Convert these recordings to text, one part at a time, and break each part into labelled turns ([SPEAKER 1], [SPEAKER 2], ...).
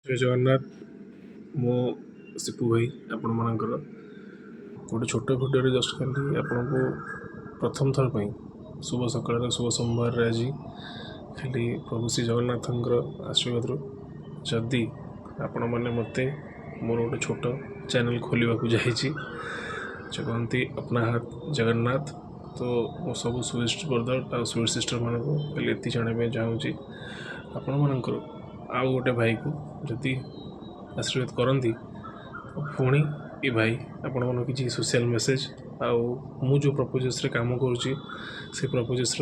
[SPEAKER 1] जय जगन्नाथ। मो सिपु भाई आपण मानकर गोटे छोट भिडियो जस्ट खाली आपण को प्रथम थर पर शुभ सकाल शुभ सोमवार आज खाली प्रभु श्री जगन्नाथ आशीर्वाद जदि आपण मैंने मत मोर गोटे छोट चैनल खोलने को जाइए कहती अपना हाथ जगन्नाथ। तो मो सब स्वीट ब्रदर आ स्वीट सिस्टर मान को खाली ये जानापी चाहूँगी आपण मानकर आउ गोटे भाई को जदि आशीर्वाद करती पुणी ये भाई आपण मन कि सोशल मेसेज आउ जो प्रपोजेस रे काम करुँची से प्रपोजेस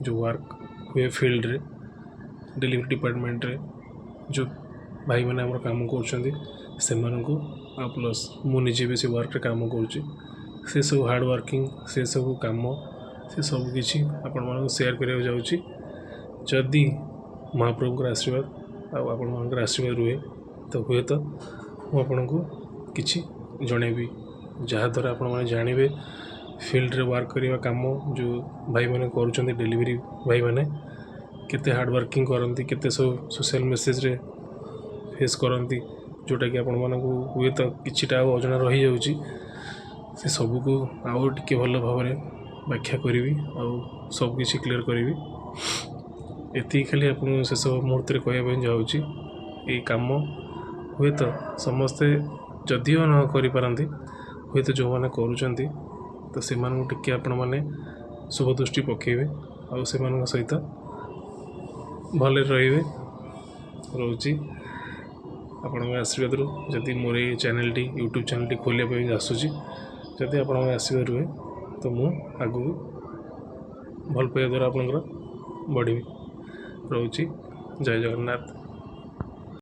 [SPEAKER 1] जो वर्क हुए फील्ड रे डिलीवरी डिपार्टमेंट रे जो भाई मैंने आम काम कर प्लस मुझे भी से वर्क रे काम करुँची से सब हार्ड वर्किंग से सब काम से सब किसी आपण मन शेयर करने जाऊँगी जदि महाप्रभुर आशीर्वाद आपण आशीर्वाद रुहे तो हुए तो मुझे को किसी जनइबी जहाँद्वारा आपण मैंने जानवे फील्ड रे वर्क करवा काम जो भाई मैंने कर डिलीवरी भाई मैंने केते हार्ड वर्किंग करती केते सब सोशल मेसेज रे फेस करती जोटा कि आपण मानक हुए तो किछिटा अजना रही जाउची से सबको आउ टिके भल भाव व्याख्या करी सब किछि क्लियर करी एति खाली आपन शेष मुहूर्त कहवाई जाऊँगी ये कम हुए तो समस्ते जदिव न करें हुए तो जो मैंने करुँच तो से टिके आपण मैंने शुभ दृष्टि पकेबे और से सहित भले रे रोची आपण आशीर्वाद जदि मोर ये channel T YouTube channel T खोलिया आसूँ जदि आप आशीर्वाद रुहे तो मु आगू भल पाइबा द्वारा आपंकर बढ़ी रोची। जय जगन्नाथ।